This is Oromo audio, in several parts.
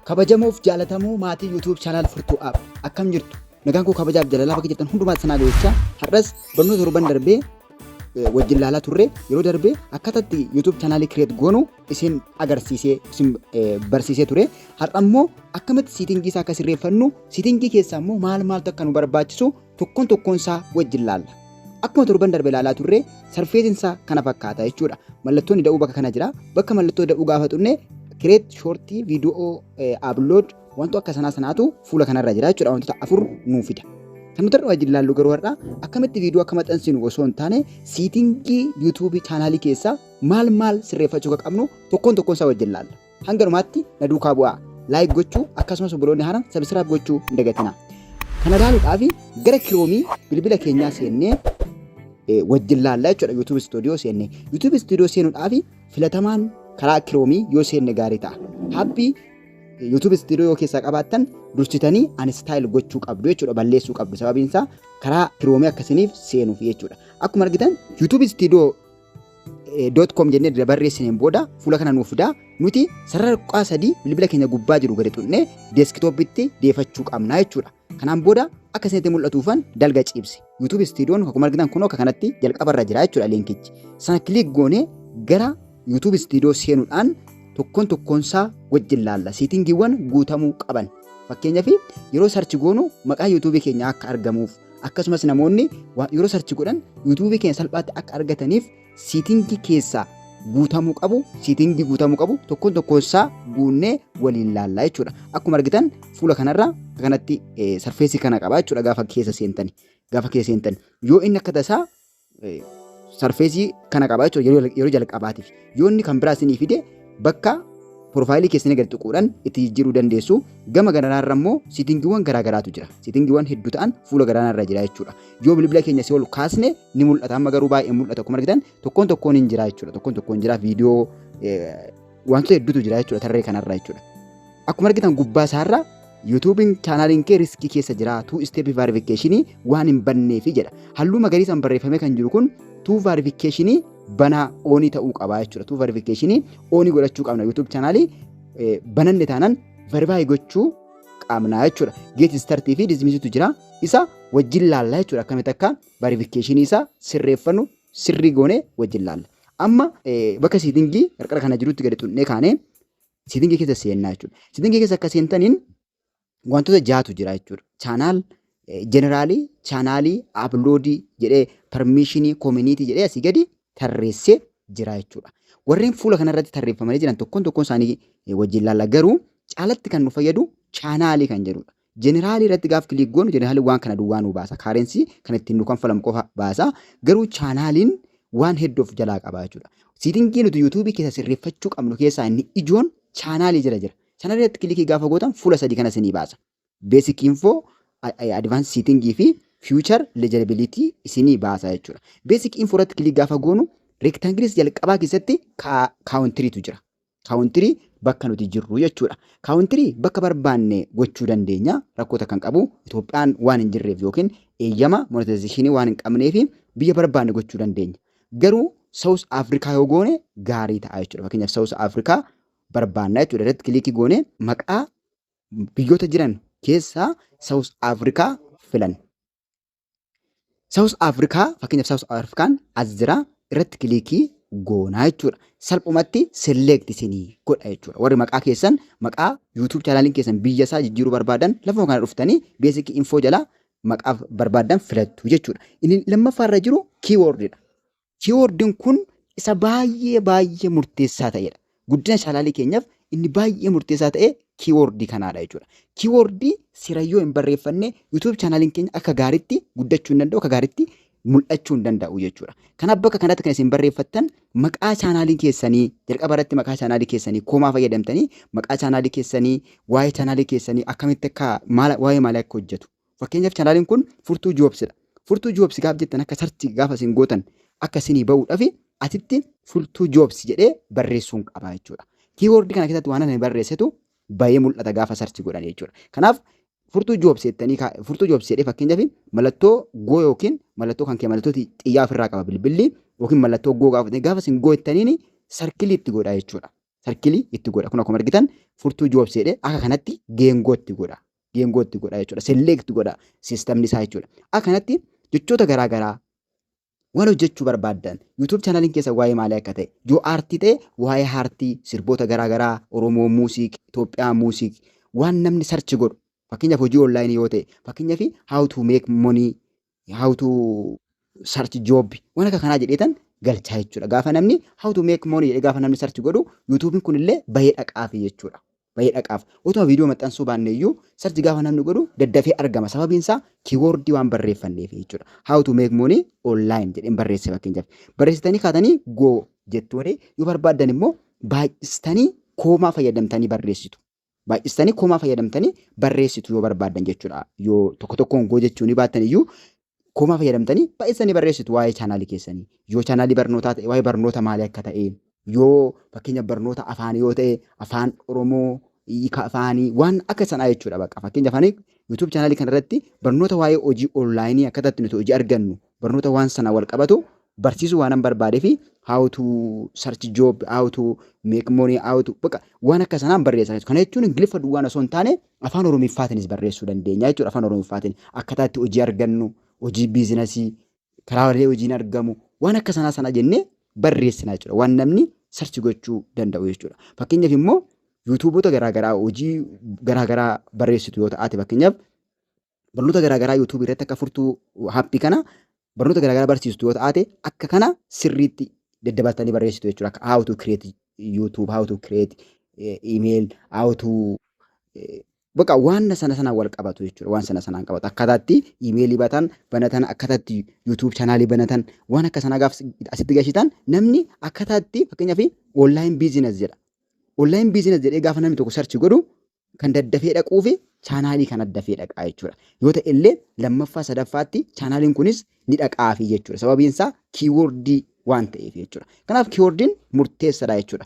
Kabajamoof jaalatamuu maatii YouTube channel Furtuu App akkam jirtu nagaan koo kabajaaf jaalalaa bakka jirtan hundumaatti sanaa gochaa har'as barnoota torban darbee wajjin ilaalaa turre yeroo darbee akkatatti YouTube channel create goonu isin agarsiisee isin barsiisee ture har'a immoo akkamitti seetingii isaa akka sirreeffannu seetingii keessaa immoo maaltu akka nu barbaachisu tokkoon isaa wajjin ilaalla. Akkuma torban darbee ilaalaa turre sarfeetiin isaa kana fakkaata jechuudha. Mallattoon da'uu bakka kana jira. Bakka mallattoo da'uu gaafa xunne create short video upload wanto akka sanaatu fuula kanarra jira jechuudha. Wantoota afur nuu fida. Kan nuti wajjin ilaallu garuu har'a akkamitti video akka maxxansinu osoo hin taane seetingii YouTube channel keessaa maal sirreeffachuu qabnu tokkoon isaa wajjin ilaalla. Hanga dhumaatti na duukaa bu'aa. Like gochuu akkasumas obboloonni haaran subscribe gochuu hin dagatinaa. Kana ilaaluudhaaf gara Chrome bilbila keenyaa seennee wajjin ilaalla jechuudha. YouTube Studio seenne. YouTube Studio seenuudhaaf filatamaan karaa Chrome yoo seenne gaarii ta'a. Habbi YouTube Studio keessaa qabaattan dursitanii uninstall gochuu qabdu jechuudha. Balleessuu qabdu. Sababiin isaa karaa Chrome akkasiniif seenuuf jechuudha. Akkuma argitan YouTube Studio.com jennee barreessineen booda fuula kana nuuf fidaa. Nuti sarara 3 bilbila keenya gubbaa jiru gadi xunnee desktoppitti deeffachuu qabna jechuudha. Kanaan booda akkasinitti mul'atuufan dalga ciibse. YouTube Studioon akkuma argitan kun akka kanatti jalqabarra jira jechuudha linkichi. Sana click goonee gara YouTube Studio seenuudhaan tokkoon isaa wajjin ilaalla. Seetingiiwwan guutamuu qaban. Fakkeenyaaf yeroo search goonu maqaa YouTube keenya akka argamuuf akkasumas namoonni yeroo search godhan YouTube keenya salphaatti akka argataniif seetingii keessaa guutamuu qabu. Seetingii guutamuu qabu tokkoon isaa guunnee waliin ilaalla jechuudha. Akkuma argitan fuula kanarra kanatti sarfeesii kana qaba jechuudha gaafa keessa seentani. Yoo inni akka tasaa sarfeesii kana qaba jechuudha yeroo jalqabaatiif. Yoo inni kan biraa isinii fide bakka profaayilii keessanii gadi tuquudhaan itti jijjiiruu dandeessu. Gama garaarra immoo seetingiiwwan garaagaraatu jira. Seetingiiwwan hedduu ta'an fuula garaarra jira jechuudha. Yoo bilbila keenya si ol kaasne ni mul'ata. Amma garuu baay'ee mul'ata. Akkuma argitan tokkoon hin jira jechuudha. Tokkoon jira viidiyoo wantoota hedduutu jira jechuudha tarree kanarra jechuudha. Akkuma argitan gubbaa isaarra YouTube channelin kee riskii keessa jira. 2 step verification waan hin banneefi jedha. Halluu magariisaan barreeffamee kan jiru kun 2 verification banaa oonii ta'uu qaba jechuudha. 2 verification oonii godhachuu qabna. YouTube channel bananne taanaan verify gochuu qabna jechuudha. Get start fi dismiss tu jira. Isa wajjin ilaalla jechuudha. Akkamitti akka verification isa sirreeffannu sirrii goone wajjin ilaalla. Amma bakka seetingii qarqara kana jirutti gadi xunnee kaane seetingii keessa seennaa jechuudha. Seetingii keessa akka seentaniin wantoota 6tu jira jechuudha. Channel generally channel upload jedhee permission community jedhee asii gadi tarreessee jira jechuudha. Warreen fuula kanarratti tarreeffamanii jiran tokkoon isaanii wajjin ilaalla. Garuu caalatti kan nu fayyadu channel kan jedhudha. Generally irratti gaaf click goonu generally waan kana duwwaa nu baasa. Currency kan ittiin nu kanfalamu qofa baasa. Garuu channelin waan heddoof jalaa qaba jechuudha. Seetingii nuti YouTube keessa sirreeffachuu qabnu keessaa inni ijoon channel jira. Channel irratti click gaafa gootan fuula 3 kana isinii baasa. Basic info, advanced setting fi future legibility isinii baasa jechuudha. Basic info irratti click gaafa goonu rectangles jalqabaa keessatti country tu jira. Country bakka nuti jirru jechuudha. Country bakka barbaanne gochuu dandeenya. Rakkoota kan qabu Itoophiyaan waan hin jirreef yookiin eeyyama monetization waan hin qabneef biyya barbaanne gochuu dandeenya. Garuu South Africa yoo goone gaarii ta'a jechuudha. Fakkeenyaaf South Africa barbaanna jechuudha. Irratti click goone maqaa biyyoota jiran keessaa South Africa filan. South Africa fakkeenyaaf South African as jira irratti click goonaa jechuudha. Salphumatti select isinii godha jechuudha. Warri maqaa keessan maqaa YouTube channelin keessan biyya isaa jijjiiruu barbaadan lafa kana dhuftanii basic info jala maqaa barbaadan filattu jechuudha. Inni lammaffaarra jiru keyword dha. Keywordin kun isa baay'ee murteessaa ta'edha. Guddina channelii keenyaaf inni baay'ee murteessaa ta'e keyword kanaadha jechuudha. Keyword sirayyoo hin barreeffanne YouTube channelin keenya akka gaariitti guddachuu hin danda'u, akka gaariitti mul'achuu hin danda'u jechuudha. Kanaaf bakka kanatti kan isin barreeffattan maqaa channelii keessanii jalqaba irratti maqaa channelii keessanii koomaa fayyadamtanii maqaa channelii keessanii waa'ee channelii keessanii akkamitti akka waa'ee maalii akka hojjetu. Fakkeenyaaf channeliin kun Furtuu Jobs dha. Furtuu Jobs gaaf jettan akka search gaafa isin gootan akka isinii ba'uudhaaf asitti Furtuu Jobs jedhee barreessuun qaba jechuudha. Keyword kana keessatti waan ani barreessitu baay'ee mul'ata gaafa search godhan jechuudha. Kanaaf Furtuu Jobs jettanii Furtuu Jobs jedhee fakkeenyaaf mallattoo go yookiin mallattoo kan kee mallattoo xiyyaa ofirraa qaba bilbilli yookiin mallattoo go gaafa isin go jettaniin sarkilii itti godha jechuudha. sarkilii itti godha. Kun akkuma argitan furtuu joobs jedhee akka kanatti geengoo itti godha. Geengoo itti godha jechuudha. Select godha siistamni isaa jechuudha. Akka kanatti jechoota garaagaraa waan hojjechuu barbaaddan YouTube chaanaliin keessa waa'ee maalii akka ta'e yoo aartii ta'e waa'ee aartii sirboota garaagaraa Oromoo muuziq Itoophiyaa muuziq waan namni sarchi godhu fakkeenyaaf hojii onlaayinii yoo ta'e fakkeenyaaf how to make money how to search job waan akka kanaa jedheetan galchaa jechuudha. Gaafa namni how to make money jedhee gaafa namni search godhu YouTube'n kun illee bahee dhaqaaf jechuudha. Bahee dhaqaaf. Otuma viidiyoo maxxansuu baanne iyyuu search gaafa namni godhu daddafee argama. Sababiin isaa keywordii waan barreeffanneef jechuudha. How to make money online jedheen barreesse fakkeenyaaf. Barreessitanii kaatanii go jettooni yoo barbaaddan immoo baay'istanii koomaa fayyadamtanii barreessitu. Baay'istanii koomaa fayyadamtanii barreessitu yoo barbaaddan jechuudha. Yoo tokko tokkoon go jechuun baattan iyyuu koomaa fayyadamtanii baay'isanii barreessitu waa'ee chaanaalii keessanii. Yoo chaanaalii barnootaa ta'e waa'ee barnoota maalii akka ta'e yoo fakkeenya barnoota afaanii yoo ta'e afaan Oromoo hiika afaanii waan akka sanaa jechuudha bakka. Fakkeenya afaanii YouTube chaanaalii kanarratti barnoota waa'ee hojii onlaayinii akkatti nuti hojii argannu barnoota waan sana wal qabatu barsiisuu waan barbaadee fi how to search job, how to make money, how to bakka waan akka sanaan barreessaa. Kana jechuun Ingiliffa duwwaan osoo hin taane afaan Oromoofaatiinis barreessuu dandeenya jechuudha. Afaan Oromooffaatiin akkaataa itti hojii argannu hojii biizinasii karaalee hojiin argamu waan akka sanaa jennee barreessina jechuudha. Waan namni search gochuu danda'u jechuudha. Fakkeenyaaf immoo YouTubeota garaagaraa hojii garaagaraa barreessitu yoo ta'ate fakkeenyaaf barnoota garaagaraa YouTube irratti akka furtuu haappii kana barnoota garaagaraa barsiistu yoo ta'ate akka kana sirriitti daddabaltanii barreessitu jechuudha. Akka how to create YouTube, how to create email, how to bakka waan sana wal qabatu jechuudha. Waan sanaan qabatu akkaataatti emailii banatan akkaataatti YouTube chaanaalii banatan waan akka sanaa gaaf asitti gashitan namni akkaataatti fakkeenyaaf online business jedha. Online business jedhee gaafa namni tokko search godhu kan daddafee dhaquu fi chaanaalii kan daddafee dhaqaa jechuudha. Yoo ta'e illee lammaffaa sadaffaatti chaanaaliin kunis ni dhaqaafi jechuudha. Sababiin isaa keywordii waan ta'eef jechuudha. Kanaaf keywordiin murteessaadha jechuudha.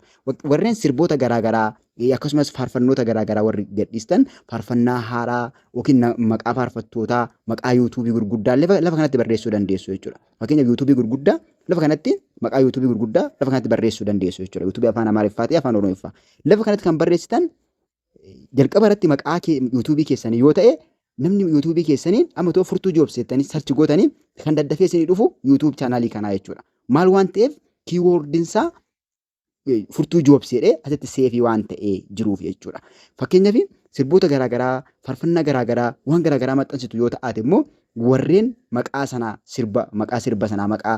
Warreen sirboota garaagaraa akkasumas faarfannoota garaagaraa warri gadhiistan faarfannaa haaraa yookiin maqaa faarfattootaa maqaa yuutuubii gurguddaa lafa kanatti barreessuu dandeessu jechuudha. Fakkeenyaaf yuutuubii gurguddaa lafa kanatti maqaa yuutuubii gurguddaa lafa kanatti barreessuu dandeessu jechuudha. Yuutuubii afaan Amaariffaa ta'e afaan Oromoffaa lafa kanatti kan barreessitan jalqaba irratti maqaa yuutuubii keessanii yoo ta'e namni yuutuubii keessaniin amma too furtuu joobsettanii sarchi gootanii kan daddafee isinii dhufu yuutuub chaanaalii kanaa jechuudha. Maal waan ta'eef kiiwoordiinsaa furtuu joobseedhee asitti seefii waan ta'ee jiruuf jechuudha. Fakkeenyaaf sirboota garaagaraa faarfannaa garaagaraa waan garaagaraa maxxansitu yoo ta'ate immoo warreen maqaa sirba sanaa maqaa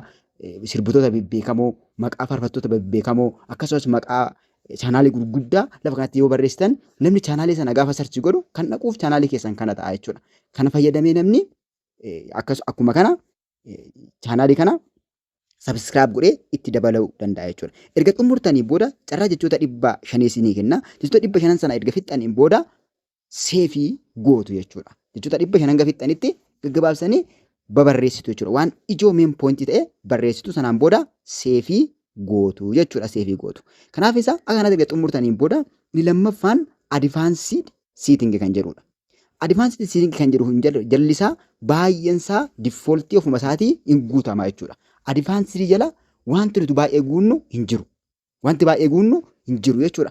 sirbitoota bebbeekamoo maqaa faarfattoota bebbeekamoo akkasumas maqaa chaanaalii gurguddaa lafa kanatti yoo barreessitan namni chaanaalii sana gaafa sarchi godhu kan dhaquuf chaanaalii keessan kana ta'a jechuudha. Kana fayyadamee namni akkuma kana chaanaalii kana subscribe godhee itti dabaluu danda'a jechuudha. Erga xumurtanii booda carraa jechoota 500 isinii kenna. Jechoota 500 sana erga fixxaniin booda seefii gootu jechuudha. Jechoota 500 hanga fixxanitti gaggabaabsanii babarreessitu jechuudha. Waan ijoo main point ta'e barreessitu sanaan booda seefii gootu jechuudha. Seefii gootu. Kanaaf isa akka kanatti erga xumurtaniin booda ni lammaffaan advanced setting kan jedhudha. Advanced setting kan jedhu jallisaa baay'eensaa default ofuma isaatii hin guutama jechuudha. Advanced jala wanti nuti baay'ee guunnu hin jiru. Wanti baay'ee guunnu hin jiru jechuudha.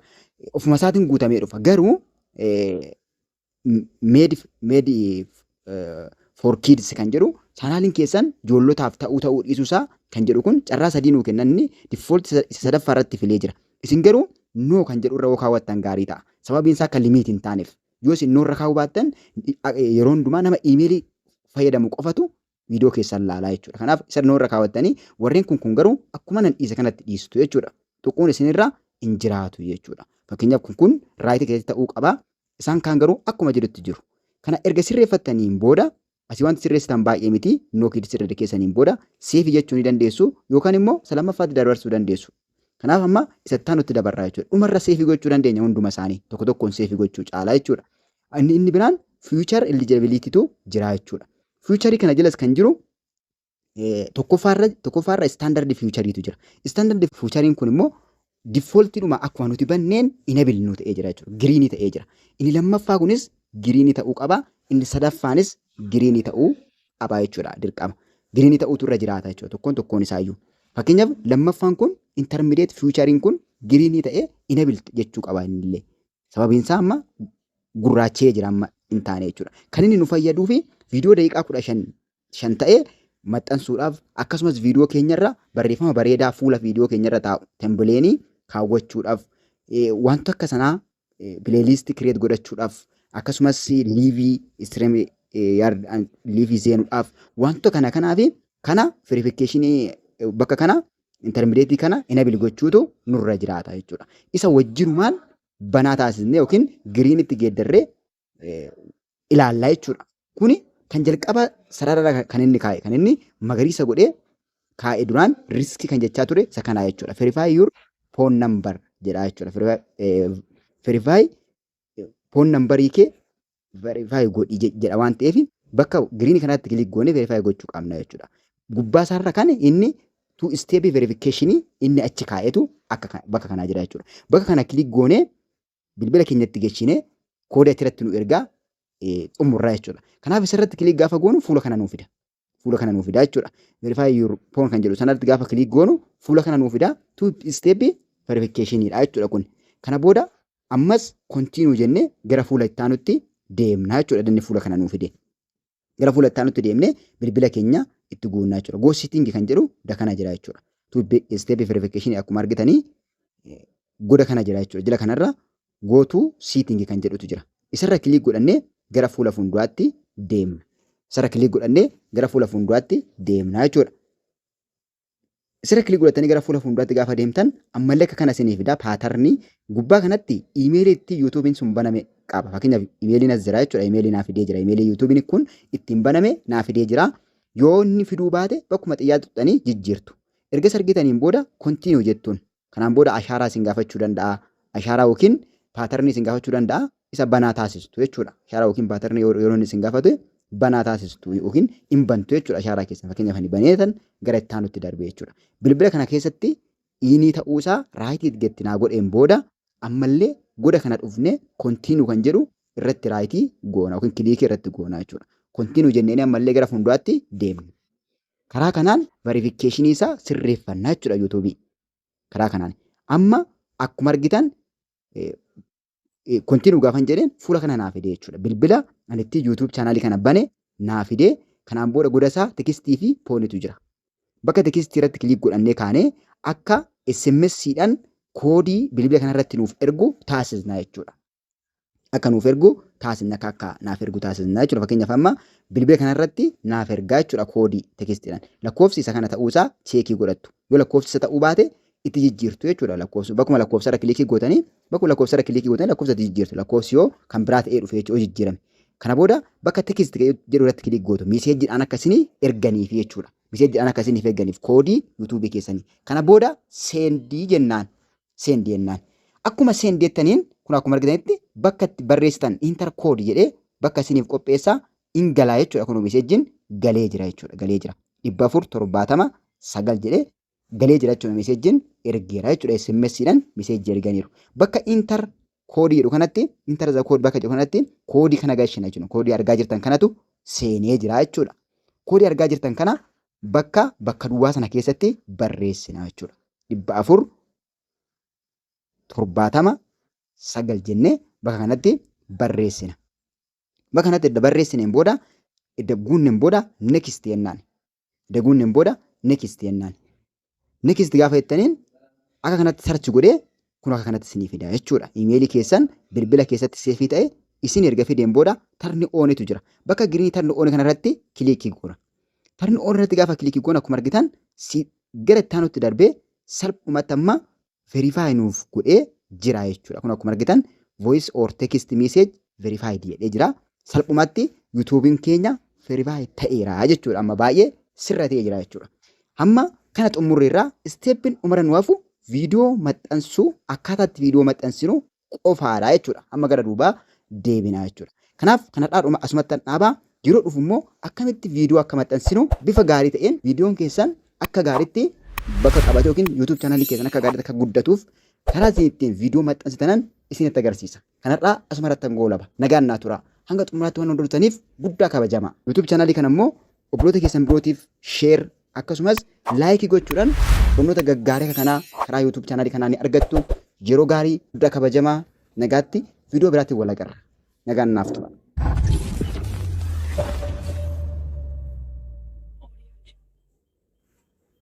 Ofuma isaatiin guutamee dhufa. Garuu made for kids kan jedhu chaanaaliin keessan ijoollotaaf ta'uu dhiisuusaa kan jedhu kun carraa sadii nuu kennanni default isa sadaffaa irratti filee jira. Isin garuu no kan jedhu irra kaawwattan gaarii ta'a. Sababiin isaa kan limit hin taaneef. Yoo isin no irra kaawuu baattan yeroo hundumaa nama iimeelii fayyadamu qofatu viidiyoo keessan laalaa jechuudha. Kanaaf isa no irra kaawwattanii warreen kun garuu akkuma nan dhiisa kanatti dhiistu jechuudha. Tuquun isinirra hin jiraatu jechuudha. Fakkeenyaaf kun raayitii keessatti ta'uu qaba. Isaan kaan garuu akkuma jedhutti jiru. Kana erga sirreeffattaniin booda asii wanti sirreessitan baay'ee miti nookii sirreeffate keessaniin booda seefi jechuu ni dandeessu yookaan immoo salamaffaatti dabarsuu dandeessu. Kanaaf amma isatti nutti dabarraa jechuudha. Dhumarra seefi gochuu dandeenya hunduma isaanii tokko tokkoon seefi gochuu caalaa jechuudha. Inni biraan future eligibility tu jira jechuudha. Future kana jalas kan jiru tokkoffaarra standard future tu jira. Standard future kun immoo default dhuma akkuma nuti banneen enable nu ta'ee jira jechuudha. Green ta'ee jira. Inni lammaffaa kunis green ta'uu qaba. Inni sadaffaanis green ta'uu qaba jechuudha. Dirqama. Green ta'uutu irra jiraata jechuudha. Tokkoon isaayyuu. Fakkeenyaaf lammaffaan kun intermediate futurein kun giriinii ta'ee enable jechuu qaba innillee. Sababiin isaa amma gurraachee jira amma hin taane jechuudha. Kan inni nu fayyaduu fi viidiyoo daqiiqaa 15 ta'ee maxxansuudhaaf akkasumas viidiyoo keenyarra barreeffama bareedaa fuula viidiyoo keenyarra taa'u tembileenii kaawwachuudhaaf wantoota akka sanaa pileeliistii kireet godhachuudhaaf akkasumas liivii seenuudhaaf wantoota kanaa fi kana verifikeeshinii bakka kana intermideetii kana enable gochuutu nurra jiraata jechuudha. Isa wajjinumaan banaa taasisnee yookiin giriinitti geeddarree ilaallaa jechuudha. Kuni kan jalqaba sarara kan inni kaa'e kan inni magariisa godhee kaa'e duraan riskii kan jechaa ture isa kanaa jechuudha. Verify your phone number jedha jechuudha. Verify phone numberii kee verify godhi jedha waan ta'eef bakka giriinii kanatti kilik goonee verify gochuu qabna jechuudha. Gubbaa isaarra kan inni two step verification inni achi kaa'etu akka bakka kanaa jira jechuudha. Bakka kana kilik goonee bilbila keenyatti galchinee koodii achirratti nu ergaa xumurraa jechuudha. Kanaaf isarratti kilik gaafa goonu fuula kana nuuf fida. Fuula kana nuuf fida jechuudha. Verify your phone kan jedhu sanarratti gaafa kilik goonu fuula kana nuuf fida two step verification dha jechuudha kun. Kana booda ammas continue jennee gara fuula itti aanutti deemna jechuudha. Danni fuula kana nuuf fide. Gara fuula itti aanutti deemnee bilbila keenya itti guunnaa jechuudha. Go setting kan jedhu da kana jira jechuudha. Two step verification akkuma argitanii goda kana jira jechuudha. Jila kanarra go to setting kan jedhutu jira. Isarra kilik godhannee gara fuula fuulduraatti deemna. Isarra kilik godhannee gara fuula fuulduraatti deemna jechuudha. Isarra kilik godhattanii gara fuula fuulduraatti gaafa deemtan ammallee akka kana isiniif fida paatarnii gubbaa kanatti iimeeliitti yuutuubiin sun baname qaba. Fakkeenyaaf iimeeliin as jira jechuudha. Iimeelii naaf fidee jira. Iimeelii yuutuubiin kun ittiin baname naaf fidee jira. Yoo inni fiduu baate bakkuma xiyyaa tuqxanii jijjiirtu. Erga argitaniin booda continue jettuun. Kanaan booda ashaaraa isin gaafachuu danda'a. Ashaaraa yookiin paatarnii isin gaafachuu danda'a. Isa banaa taasistu jechuudha. Ashaaraa yookiin paatarnii yeroo isin gaafate banaa taasistu yookiin hin bantu jechuudha ashaaraa keessa. Fakkeenyaaf ani baneetan gara itti aanutti darbe jechuudha. Bilbila kana keessatti iinii ta'uusaa raayitii getti naa godheen booda ammallee goda kana dhufnee continue kan jedhu irratti raayitii goona yookiin kilikii irratti goona jechuudha. Continue jennee ammallee gara fuulduraatti deemna. Karaa kanaan verification isaa sirreeffannaa jechuudha YouTube. Karaa kanaan amma akkuma argitan continue gaafan jedheen fuula kana naa fidee jechuudha. Bilbila anitti YouTube channel kana bane naa fidee kanaan booda goda isaa tekstii fi poonitu jira. Bakka tekstii irratti kilik godhannee kaanee akka SMS'dhaan koodii bilbila kana irratti nuuf ergu taasisna jechuudha. Akka nuuf ergu taasisna akka naaf ergu taasisna jechuudha. Fakkeenyaaf amma bilbila kana irratti naaf ergaa jechuudha koodii tekstiidhaan. Lakkoofsi isa kana ta'uusaa cheekii godhattu. Yoo lakkoofsi isa ta'uu baate itti jijjiirtu jechuudha. Lakkoofsi bakkuma lakkoofsa irra kilikii gootanii bakkuma lakkoofsa irra kilikii gootanii lakkoofsa itti jijjiirtu. Lakkoofsi yoo kan biraa ta'ee dhufe jechuudha jijjiirame. Kana booda bakka tekstii jedhu irratti kilik gootu miiseejiidhaan akkasii erganiif jechuudha. Miiseejiidhaan akkasii erganiif koodii yuutuubii keessanii. Kana booda seendii jennaan. Seendii jennaan. Akkuma seendii jettaniin kun akkuma argitanitti bakka itti barreessitan intar koodii jedhee bakka isiniif qopheessaa in galaa jechuudha. Kun miiseejiin galee jira jechuudha. Galee jira. 479 jedhee galee jira jechuudha. Miiseejiin ergeera jechuudha. SMS'dhaan miiseejii erganiiru. Bakka intar koodii jedhu kanatti intar za koodii bakka jedhu kanatti koodii kana galchina jechuudha. Koodii argaa jirtan kanatu seenee jira jechuudha. Koodii argaa jirtan kana bakka duwwaa sana keessatti barreessina jechuudha. 479 jennee bakka kanatti barreessina. Bakka kanatti edda barreessineen booda edda guunneen booda next jennaan. Edda guunneen booda next jennaan. Next gaafa jettaniin akka kanatti search godhee kun akka kanatti isinii fida jechuudha. Iimeelii keessan bilbila keessatti seefii ta'e isin erga fideen booda tarni oonitu jira. Bakka giriinii tarni ooni kanarratti kilikii goona. Tarni ooni irratti gaafa kilikii goona akkuma argitan gara itti aanutti darbee salphumatti amma verify nuuf godhee jira jechuudha. Kun akkuma argitan voice or text message verified jedhee jira. Salphumatti YouTube'n keenya verify ta'eera jechuudha. Amma baay'ee sirra ta'ee jira jechuudha. Amma kana xumurreerraa steppiin umara nu hafu viidiyoo maxxansuu akkaataatti viidiyoo maxxansinu qofaadha jechuudha. Amma gara duubaa deebinaa jechuudha. Kanaaf kanadhaa asumatti dhaabaa yeroo dhufu immoo akkamitti viidiyoo akka maxxansinu bifa gaarii ta'een viidiyoon keessan akka gaariitti bakka qabate yookiin YouTube channel keessan akka gaariitti akka guddatuuf karaa isin ittiin viidiyoo maxxansitanan isinitti agarsiisa. Kanadhaa asumarratti goolaba. Nagaan naa tura. Hanga xumuraatti waan hordofaniif guddaa kabajama. YouTube channel kana immoo obboloota keessan birootiif share akkasumas laayikii gochuudhaan Barnoota gaggaarii kanaa karaa YouTube chaanaalii kanaa ni argattu. Yeroo gaarii guddaa kabajamaa nagaatti viidiyoo biraatti wal agarra. Nagaan naaf tura.